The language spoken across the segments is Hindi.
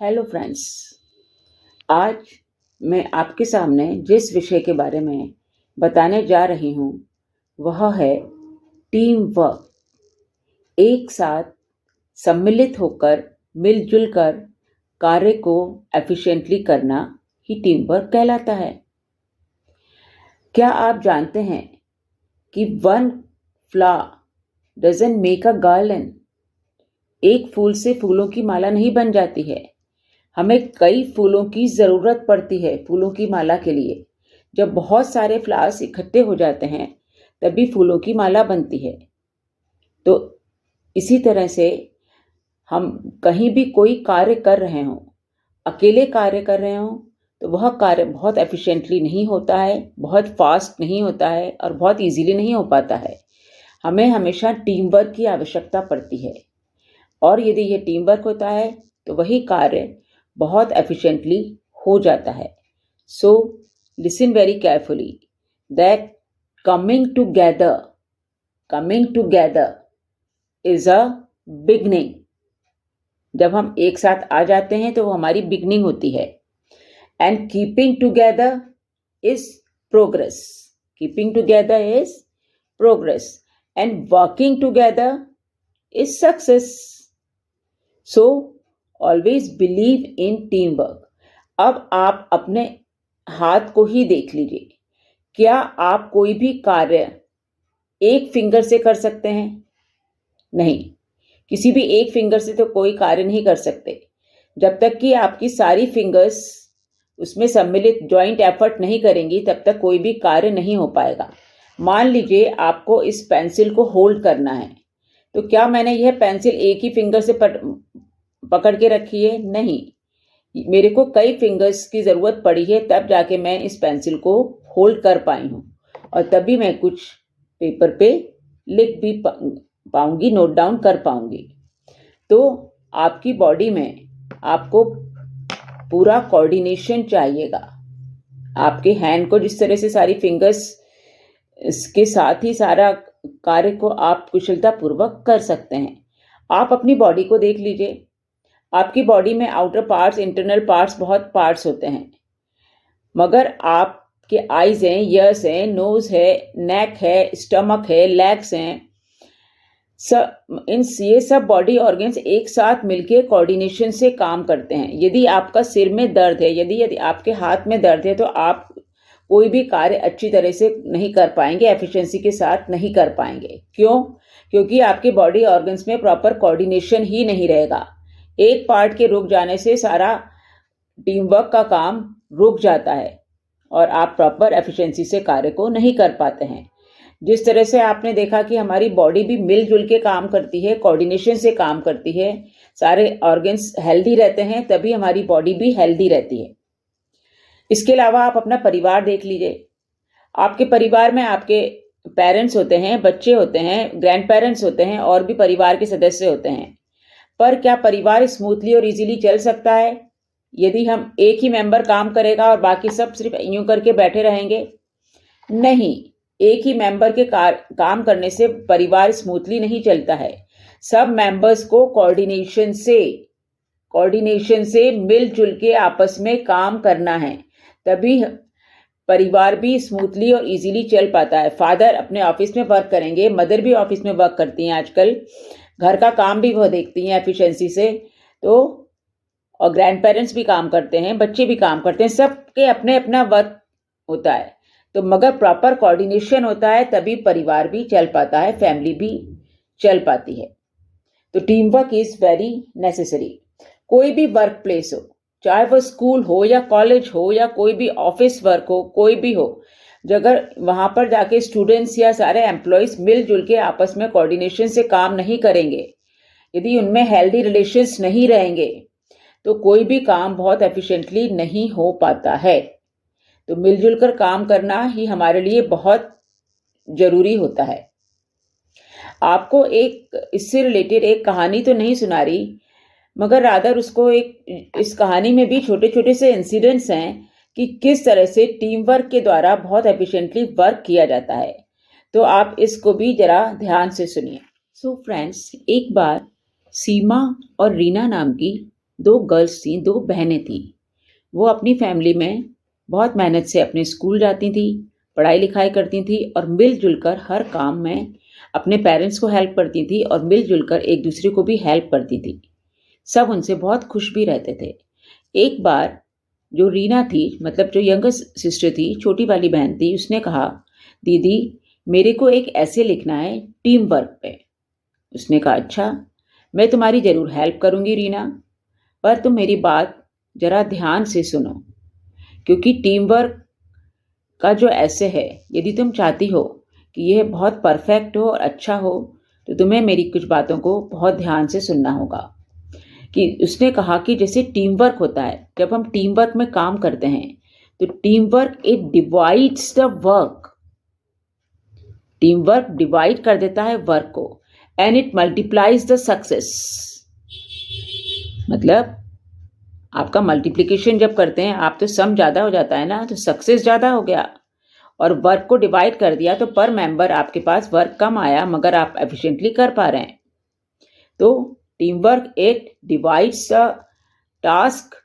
Hello friends. आज मैं आपके सामने जिस विषय के बारे में बताने जा रही हूँ वह है टीम वर्क। एक साथ सम्मिलित होकर मिलजुल कर कार्य को एफिशिएंटली करना ही टीम वर्क कहलाता है। क्या आप जानते हैं कि one flower doesn't make a garland. एक फूल से फूलों की माला नहीं बन जाती है। हमें कई फूलों की ज़रूरत पड़ती है फूलों की माला के लिए। जब बहुत सारे फ्लावर्स इकट्ठे हो जाते हैं तभी फूलों की माला बनती है। तो इसी तरह से हम कहीं भी कोई कार्य कर रहे हों, अकेले कार्य कर रहे हों, तो वह कार्य बहुत एफिशिएंटली नहीं होता है, बहुत फास्ट नहीं होता है और बहुत इजीली नहीं हो पाता है। हमें हमेशा टीम वर्क की आवश्यकता पड़ती है और यदि यह टीम वर्क होता है तो वही कार्य बहुत एफिशिएंटली हो जाता है। So listen very carefully that coming together is a beginning. जब हम एक साथ आ जाते हैं तो वो हमारी बिगनिंग होती है। And keeping together is progress. And working together is success. So always believe in team work. अब आप अपने हाथ को ही देख लीजिए। क्या आप कोई भी कार्य एक फिंगर से कर सकते हैं? नहीं, किसी भी एक फिंगर से तो कोई कार्य नहीं कर सकते। जब तक कि आपकी सारी फिंगर्स उसमें सम्मिलित जॉइंट एफर्ट नहीं करेंगी तब तक कोई भी कार्य नहीं हो पाएगा। मान लीजिए आपको इस पेंसिल को होल्ड करना है, तो क्या मैंने यह पेंसिल एक ही फिंगर से पकड़ के रखी है? नहीं, मेरे को कई फिंगर्स की ज़रूरत पड़ी है तब जाके मैं इस पेंसिल को होल्ड कर पाई हूँ और तभी मैं कुछ पेपर पे लिख भी पाऊंगी, नोट डाउन कर पाऊंगी। तो आपकी बॉडी में आपको पूरा कोऑर्डिनेशन चाहिएगा। आपके हैंड को जिस तरह से सारी फिंगर्स इसके साथ ही सारा कार्य को आप कुशलतापूर्वक कर सकते हैं। आप अपनी बॉडी को देख लीजिए। आपकी बॉडी में आउटर पार्ट्स, इंटरनल पार्ट्स, बहुत पार्ट्स होते हैं, मगर आपके आईज हैं, ईयर्स हैं, नोज है, नेक है, स्टमक है, लेग्स हैं, ये सब बॉडी ऑर्गन्स एक साथ मिलकर कोऑर्डिनेशन से काम करते हैं। यदि आपका सिर में दर्द है, यदि आपके हाथ में दर्द है, तो आप कोई भी कार्य अच्छी तरह से नहीं कर पाएंगे, एफिशिएंसी के साथ नहीं कर पाएंगे। क्यों? क्योंकि आपके बॉडी ऑर्गन्स में प्रॉपर कोऑर्डिनेशन ही नहीं रहेगा। एक पार्ट के रुक जाने से सारा टीम वर्क का काम रुक जाता है और आप प्रॉपर एफिशिएंसी से कार्य को नहीं कर पाते हैं। जिस तरह से आपने देखा कि हमारी बॉडी भी मिलजुल के काम करती है, कोऑर्डिनेशन से काम करती है, सारे ऑर्गन्स हेल्दी रहते हैं, तभी हमारी बॉडी भी हेल्दी रहती है। इसके अलावा आप अपना परिवार देख लीजिए। आपके परिवार में आपके पेरेंट्स होते हैं, बच्चे होते हैं, ग्रैंड पेरेंट्स होते हैं और भी परिवार के सदस्य होते हैं। पर क्या परिवार स्मूथली और इजीली चल सकता है यदि हम एक ही मेंबर काम करेगा और बाकी सब सिर्फ यूं करके बैठे रहेंगे? नहीं, एक ही मेंबर के काम करने से परिवार स्मूथली नहीं चलता है। सब मेंबर्स को कोऑर्डिनेशन से मिलजुल के आपस में काम करना है, तभी परिवार भी स्मूथली और इजीली चल पाता है। फादर अपने ऑफिस में वर्क करेंगे, मदर भी ऑफिस में वर्क करती हैं आजकल, घर का काम भी वह देखती हैं एफिशिएंसी से, तो और ग्रैंड पेरेंट्स भी काम करते हैं, बच्चे भी काम करते हैं, सबके अपने अपना वर्क होता है। तो मगर प्रॉपर कोऑर्डिनेशन होता है तभी परिवार भी चल पाता है, फैमिली भी चल पाती है। तो team work is very necessary. कोई भी वर्क प्लेस हो, चाहे वह स्कूल हो या कॉलेज हो या कोई भी ऑफिस वर्क हो, कोई भी हो, अगर वहां पर जाके स्टूडेंट्स या सारे एम्प्लॉयज मिलजुल के आपस में कोऑर्डिनेशन से काम नहीं करेंगे, यदि उनमें हेल्दी रिलेशंस नहीं रहेंगे, तो कोई भी काम बहुत एफिशिएंटली नहीं हो पाता है। तो मिलजुल कर काम करना ही हमारे लिए बहुत जरूरी होता है। आपको एक इससे रिलेटेड एक कहानी तो नहीं सुना रही, मगर रादर उसको इस कहानी में भी छोटे छोटे से इंसिडेंट्स हैं कि किस तरह से टीम वर्क के द्वारा बहुत एफिशिएंटली वर्क किया जाता है। तो आप इसको भी जरा ध्यान से सुनिए। सो फ्रेंड्स, एक बार सीमा और रीना नाम की 2 गर्ल्स थीं, 2 बहनें थीं। वो अपनी फैमिली में बहुत मेहनत से अपने स्कूल जाती थीं, पढ़ाई-लिखाई करती थीं और मिल-जुल कर हर काम में अपने पेरेंट्स को हेल्प करती थीं और मिल-जुल कर एक-दूसरे को भी हेल्प करती थीं। सब उनसे बहुत खुश भी रहते थे। एक बार जो रीना थी, मतलब जो यंगेस्ट सिस्टर थी, छोटी वाली बहन थी, उसने कहा, "दीदी, मेरे को एक ऐसे लिखना है टीम वर्क पे।" उसने कहा, "अच्छा, मैं तुम्हारी ज़रूर हेल्प करूँगी रीना, पर तुम मेरी बात ज़रा ध्यान से सुनो, क्योंकि टीम वर्क का जो ऐसे है, यदि तुम चाहती हो कि यह बहुत परफेक्ट हो और अच्छा हो, तो तुम्हें मेरी कुछ बातों को बहुत ध्यान से सुनना होगा।" कि उसने कहा कि जैसे टीम वर्क होता है, जब हम टीम वर्क में काम करते हैं, तो team work it divides the work. Team work divide कर देता है वर्क को, and it multiplies the success. मतलब आपका मल्टीप्लिकेशन जब करते हैं आप, तो सम ज़्यादा हो जाता है ना, तो सक्सेस ज़्यादा हो गया। और वर्क को डिवाइड कर दिया तो पर मेंबर आपके पास वर्क कम आया, मगर आप एफिशिएंटली कर पा रहे हैं। तो team work it divides the task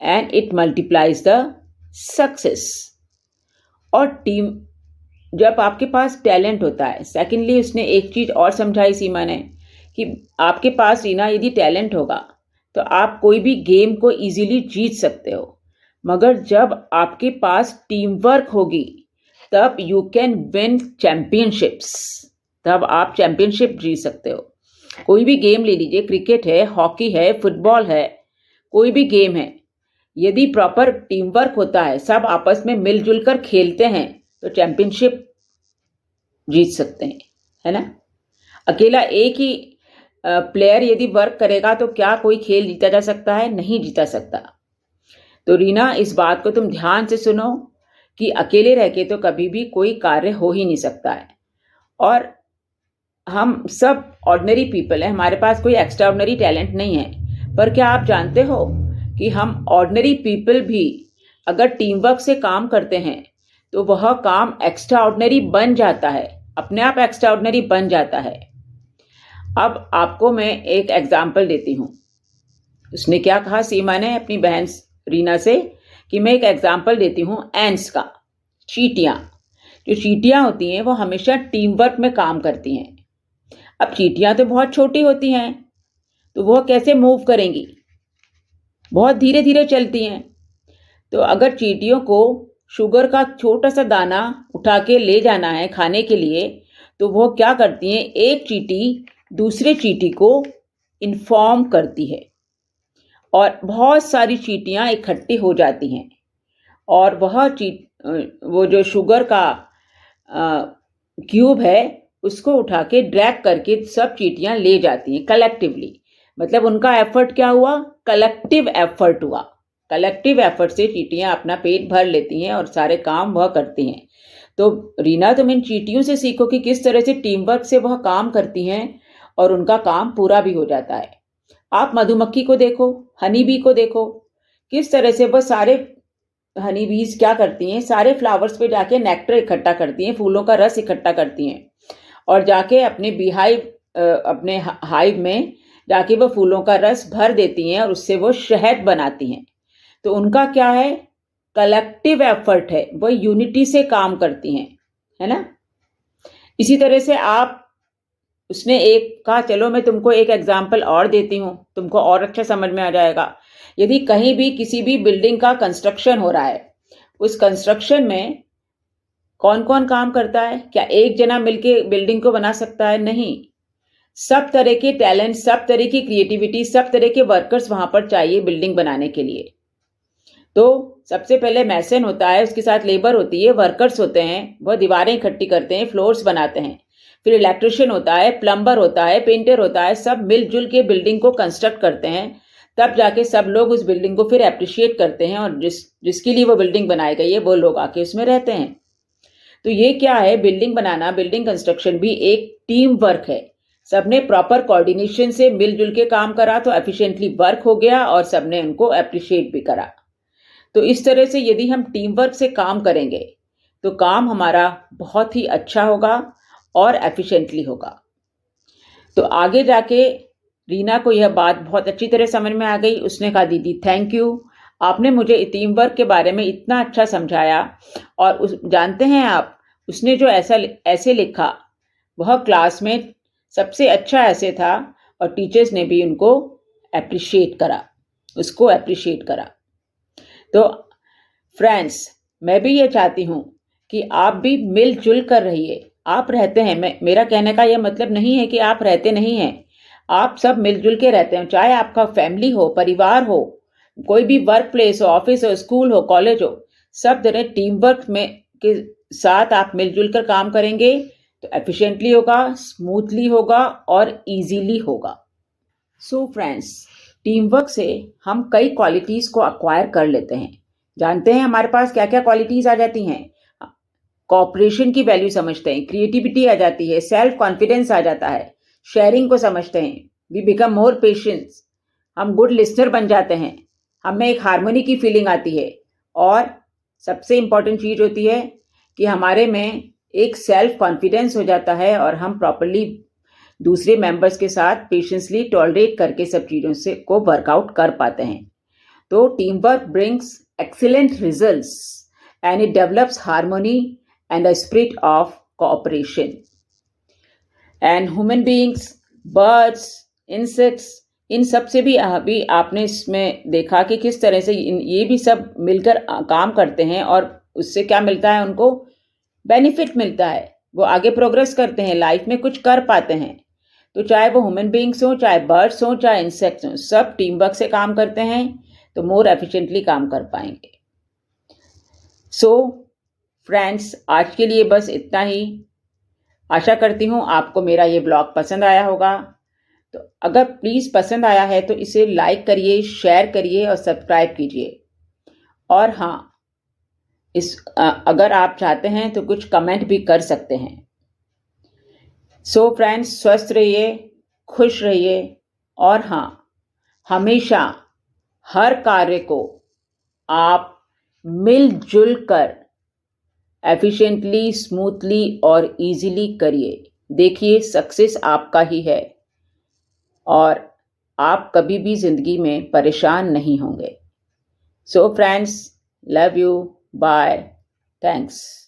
and it multiplies the success. और टीम, जब आपके पास टैलेंट होता है, सेकेंडली उसने एक चीज़ और समझाई सीमा ने, कि आपके पास रीना यदि टैलेंट होगा तो आप कोई भी गेम को इजीली जीत सकते हो, मगर जब आपके पास टीम वर्क होगी तब यू कैन विन चैंपियनशिप्स, तब आप चैंपियनशिप जीत सकते हो। कोई भी गेम ले लीजिए, क्रिकेट है, हॉकी है, फुटबॉल है, कोई भी गेम है, यदि प्रॉपर टीम वर्क होता है, सब आपस में मिलजुल कर खेलते हैं, तो चैंपियनशिप जीत सकते हैं, है ना। अकेला एक ही प्लेयर यदि वर्क करेगा तो क्या कोई खेल जीता जा सकता है? नहीं जीता सकता। तो रीना, इस बात को तुम ध्यान से सुनो कि अकेले रह के तो कभी भी कोई कार्य हो ही नहीं सकता है। और हम सब ऑर्डिनरी पीपल हैं, हमारे पास कोई एक्स्ट्रा ऑर्डिनरी टैलेंट नहीं है, पर क्या आप जानते हो कि हम ऑर्डिनरी पीपल भी अगर टीम वर्क से काम करते हैं तो वह काम एक्स्ट्रा ऑर्डिनरी बन जाता है, अपने आप एक्स्ट्रा ऑर्डिनरी बन जाता है। अब आपको मैं एक एग्जाम्पल देती हूँ। उसने क्या कहा सीमा ने अपनी बहन रीना से, कि मैं एक एग्जाम्पल देती हूँ एंट्स का, चींटियाँ। जो चींटियाँ होती हैं वो हमेशा टीम वर्क में काम करती हैं। अब चींटियाँ तो बहुत छोटी होती हैं, तो वह कैसे मूव करेंगी? बहुत धीरे धीरे चलती हैं। तो अगर चींटियों को शुगर का छोटा सा दाना उठा के ले जाना है खाने के लिए, तो वह क्या करती हैं, एक चींटी दूसरे चींटी को इन्फॉर्म करती है और बहुत सारी चींटियाँ इकट्ठी हो जाती हैं, और वो जो शुगर का क्यूब है उसको उठा के ड्रैग करके सब चींटियाँ ले जाती हैं कलेक्टिवली। मतलब उनका एफर्ट क्या हुआ? कलेक्टिव एफर्ट हुआ। कलेक्टिव एफर्ट से चींटियाँ अपना पेट भर लेती हैं और सारे काम वह करती हैं। तो रीना, तुम इन चींटियों से सीखो कि किस तरह से टीम वर्क से वह काम करती हैं और उनका काम पूरा भी हो जाता है। आप मधुमक्खी को देखो, हनी बी को देखो, किस तरह से वह सारे हनी बीज क्या करती हैं, सारे फ्लावर्स पे जाके नेक्टर इकट्ठा करती हैं, फूलों का रस इकट्ठा करती हैं, और जाके अपने अपने हाइव में जाके वो फूलों का रस भर देती हैं और उससे वो शहद बनाती हैं। तो उनका क्या है? कलेक्टिव एफर्ट है, वो यूनिटी से काम करती हैं, है ना। इसी तरह से उसने एक कहा, चलो मैं तुमको एक एग्जाम्पल और देती हूँ, तुमको और अच्छा समझ में आ जाएगा। यदि कहीं भी किसी भी बिल्डिंग का कंस्ट्रक्शन हो रहा है, उस कंस्ट्रक्शन में कौन कौन काम करता है? क्या एक जना मिलके बिल्डिंग को बना सकता है? नहीं। सब तरह के टैलेंट, सब तरह की क्रिएटिविटी, सब तरह के वर्कर्स वहां पर चाहिए बिल्डिंग बनाने के लिए। तो सबसे पहले मैसन होता है, उसके साथ लेबर होती है, वर्कर्स होते हैं, वह दीवारें इकट्ठी करते हैं, फ्लोर्स बनाते हैं। फिर इलेक्ट्रिशियन होता है, प्लम्बर होता है, पेंटर होता है, सब मिलजुल के बिल्डिंग को कंस्ट्रक्ट करते हैं। तब जाके सब लोग उस बिल्डिंग को फिर अप्रिशिएट करते हैं, और जिसके लिए वो बिल्डिंग बनाई गई है वो लोग आके उसमें रहते हैं। तो ये क्या है? बिल्डिंग बनाना, बिल्डिंग कंस्ट्रक्शन भी एक टीम वर्क है। सबने प्रॉपर कोऑर्डिनेशन से मिलजुल के काम करा तो एफिशिएंटली वर्क हो गया और सबने उनको अप्रिशिएट भी करा। तो इस तरह से यदि हम टीम वर्क से काम करेंगे तो काम हमारा बहुत ही अच्छा होगा और एफिशिएंटली होगा। तो आगे जाके रीना को यह बात बहुत अच्छी तरह समझ में आ गई। उसने कहा, दीदी थैंक यू, आपने मुझे टीम वर्क के बारे में इतना अच्छा समझाया। और जानते हैं आप, उसने जो ऐसे लिखा वह क्लास में सबसे अच्छा ऐसे था, और टीचर्स ने भी उसको अप्रिशिएट करा। तो फ्रेंड्स, मैं भी ये चाहती हूँ कि आप भी मिलजुल कर रहिए। आप रहते हैं, मेरा कहने का यह मतलब नहीं है कि आप रहते नहीं हैं। आप सब मिलजुल के रहते हैं, चाहे आपका फैमिली हो, परिवार हो, कोई भी वर्क प्लेस हो, ऑफिस हो, स्कूल हो, कॉलेज हो, सब जगह टीम वर्क में के साथ आप मिलजुल कर काम करेंगे तो एफिशिएंटली होगा, स्मूथली होगा और इजीली होगा। सो फ्रेंड्स, टीम वर्क से हम कई क्वालिटीज को अक्वायर कर लेते हैं। जानते हैं हमारे पास क्या क्या क्वालिटीज आ जाती हैं? कॉपरेशन की वैल्यू समझते हैं, क्रिएटिविटी आ जाती है, सेल्फ कॉन्फिडेंस आ जाता है, शेयरिंग को समझते हैं, वी बिकम मोर पेशेंस, हम गुड लिस्नर बन जाते हैं, हमें एक हार्मनी की फीलिंग आती है, और सबसे इंपॉर्टेंट चीज होती है कि हमारे में एक सेल्फ कॉन्फिडेंस हो जाता है और हम प्रॉपरली दूसरे मेंबर्स के साथ पेशेंसली टॉलरेट करके सब चीज़ों से को वर्कआउट कर पाते हैं। तो team work brings excellent results and it develops harmony and a spirit of cooperation. And human beings, birds, insects, इन सब से भी अभी आपने इसमें देखा कि किस तरह से ये भी सब मिलकर काम करते हैं, और उससे क्या मिलता है, उनको बेनिफिट मिलता है, वो आगे प्रोग्रेस करते हैं, लाइफ में कुछ कर पाते हैं। तो चाहे वो ह्यूमन बींग्स हो, चाहे बर्ड्स हो, चाहे इंसेक्ट्स हो, सब टीम वर्क से काम करते हैं तो मोर एफिशिएंटली काम कर पाएंगे। सो फ्रेंड्स, आज के लिए बस इतना ही। आशा करती हूँ आपको मेरा ये ब्लॉग पसंद आया होगा। तो अगर प्लीज़ पसंद आया है तो इसे लाइक करिए, शेयर करिए और सब्सक्राइब कीजिए। और हाँ, अगर आप चाहते हैं तो कुछ कमेंट भी कर सकते हैं। सो फ्रेंड्स, स्वस्थ रहिए, खुश रहिए, और हाँ, हमेशा हर कार्य को आप मिलजुल कर एफिशिएंटली, स्मूथली और इजीली करिए। देखिए, सक्सेस आपका ही है और आप कभी भी जिंदगी में परेशान नहीं होंगे। So friends, love you, bye, thanks.